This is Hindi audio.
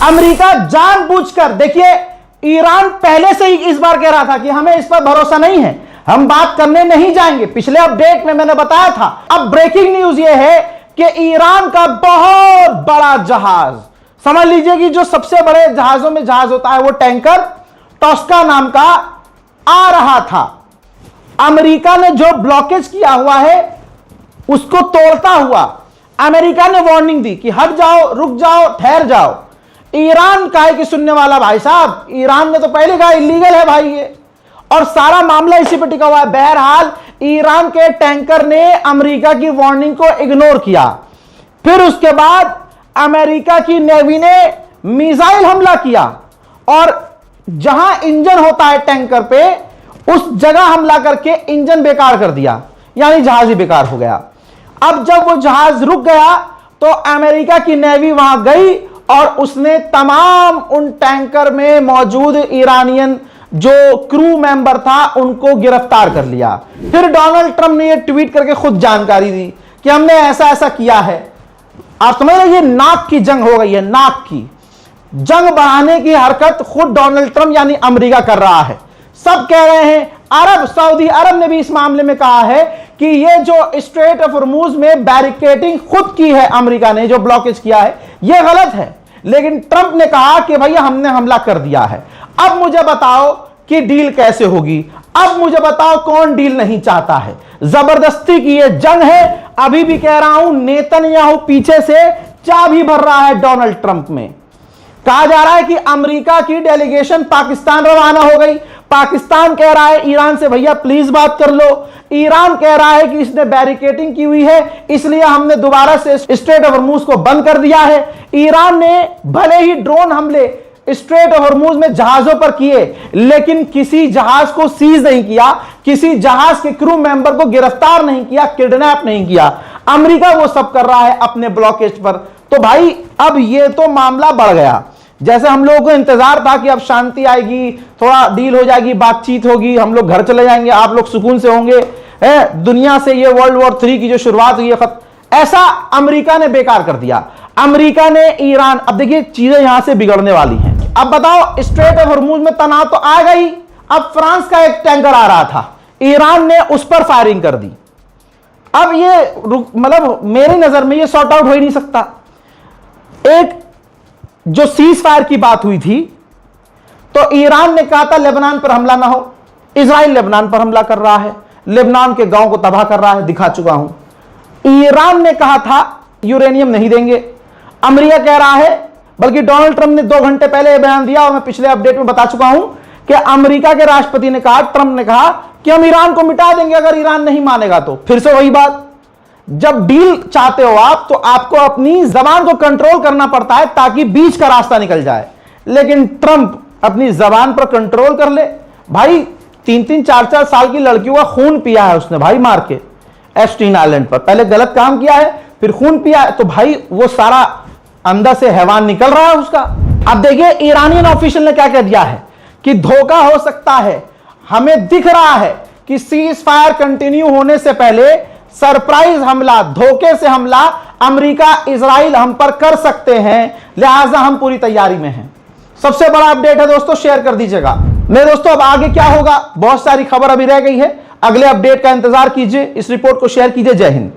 अमेरिका जानबूझकर, देखिए ईरान पहले से ही इस बार कह रहा था कि हमें इस पर भरोसा नहीं है, हम बात करने नहीं जाएंगे। पिछले अपडेट में मैंने बताया था। अब ब्रेकिंग न्यूज यह है कि ईरान का बहुत बड़ा जहाज, समझ लीजिए कि जो सबसे बड़े जहाजों में जहाज होता है वो टैंकर टॉस्का नाम का आ रहा था। अमेरिका ने जो ब्लॉकेज किया हुआ है उसको तोड़ता हुआ अमेरिका ने वार्निंग दी कि हट जाओ, रुक जाओ, ठहर जाओ। ईरान काहे कि सुनने वाला भाई साहब, ईरान ने तो पहले कहा इलीगल है भाई ये, और सारा मामला इसी पे टिका हुआ है। बहरहाल ईरान के टैंकर ने अमेरिका की वार्निंग को इग्नोर किया। फिर उसके बाद अमेरिका की नेवी ने मिसाइल हमला किया और जहां इंजन होता है टैंकर पे उस जगह हमला करके इंजन बेकार कर दिया, यानी जहाज ही बेकार हो गया। अब जब वो जहाज रुक गया तो अमेरिका की नेवी वहां गई और उसने तमाम उन टैंकर में मौजूद ईरानियन जो क्रू मेंबर था उनको गिरफ्तार कर लिया। फिर डोनाल्ड ट्रंप ने ये ट्वीट करके खुद जानकारी दी कि हमने ऐसा ऐसा किया है। आप समझ रहे, ये नाक की जंग हो गई है, नाक की जंग बढ़ाने की हरकत खुद डोनाल्ड ट्रंप यानी अमेरिका कर रहा है। सब कह रहे हैं, अरब, सऊदी अरब ने भी इस मामले में कहा है कि ये जो स्ट्रेट ऑफ हॉर्मुज में बैरिकेडिंग खुद की है अमेरिका ने, जो ब्लॉकेज किया है, ये गलत है। लेकिन ट्रंप ने कहा कि भैया हमने हमला कर दिया है। अब मुझे बताओ कि डील कैसे होगी, अब मुझे बताओ कौन डील नहीं चाहता है। जबरदस्ती की ये जंग है। अभी भी कह रहा हूं, नेतन्याहू पीछे से चाबी भर रहा है डोनाल्ड ट्रंप में। कहा जा रहा है कि अमेरिका की डेलीगेशन पाकिस्तान रवाना हो गई। पाकिस्तान कह रहा है ईरान से भैया प्लीज बात कर लो। ईरान कह रहा है कि इसने बैरिकेडिंग की हुई है, इसलिए हमने दोबारा से स्ट्रेट ऑफ हॉर्मुज को बंद कर दिया है। ईरान ने भले ही ड्रोन हमले स्ट्रेट ऑफ हॉर्मुज में जहाजों पर किए, लेकिन किसी जहाज को सीज नहीं किया, किसी जहाज के क्रू मेंबर को गिरफ्तार नहीं किया, किडनैप नहीं किया। अमेरिका वो सब कर रहा है अपने ब्लॉकेज पर। तो भाई अब ये तो मामला बढ़ गया। जैसे हम लोगों को इंतजार था कि अब शांति आएगी, थोड़ा डील हो जाएगी, बातचीत होगी, हम लोग घर चले जाएंगे, आप लोग सुकून से होंगे, दुनिया से ये वर्ल्ड वॉर 3 की जो शुरुआत हुई है ऐसा अमेरिका ने बेकार कर दिया। अमेरिका ने ईरान, अब देखिए चीजें यहां से बिगड़ने वाली हैं। अब बताओ, स्ट्रेट ऑफ हॉर्मुज में तनाव तो आएगा ही। अब फ्रांस का एक टैंकर आ रहा था, ईरान ने उस पर फायरिंग कर दी। अब ये मतलब मेरी नजर में ये सॉर्ट आउट हो ही नहीं सकता। एक जो सीज फायर की बात हुई थी तो ईरान ने कहा था लेबनान पर हमला ना हो, इजराइल लेबनान पर हमला कर रहा है, लेबनान के गांव को तबाह कर रहा है, दिखा चुका हूं। ईरान ने कहा था यूरेनियम नहीं देंगे, अमेरिका कह रहा है, बल्कि डोनाल्ड ट्रंप ने 2 घंटे पहले यह बयान दिया और मैं पिछले अपडेट में बता चुका हूं कि अमेरिका के राष्ट्रपति ने कहा, ट्रंप ने कहा कि हम ईरान को मिटा देंगे अगर ईरान नहीं मानेगा तो। फिर से वही बात, जब डील चाहते हो आप तो आपको अपनी जबान को कंट्रोल करना पड़ता है ताकि बीच का रास्ता निकल जाए। लेकिन ट्रंप अपनी जबान पर कंट्रोल कर ले। भाई 3-3, 4-4 साल की लड़कियों का खून पिया है उसने भाई, मार के एप्स्टीन आइलैंड पर। पहले गलत काम किया है, फिर खून पिया है, तो भाई वो सारा अंदर से हैवान निकल रहा है उसका। अब देखिए ईरानियन ऑफिशियल ने क्या कह दिया है कि धोखा हो सकता है, हमें दिख रहा है कि सीज फायर कंटिन्यू होने से पहले सरप्राइज हमला, धोखे से हमला अमेरिका इजराइल हम पर कर सकते हैं, लिहाजा हम पूरी तैयारी में हैं। सबसे बड़ा अपडेट है दोस्तों, शेयर कर दीजिएगा। मेरे दोस्तों अब आगे क्या होगा, बहुत सारी खबर अभी रह गई है, अगले अपडेट का इंतजार कीजिए, इस रिपोर्ट को शेयर कीजिए। जय हिंद।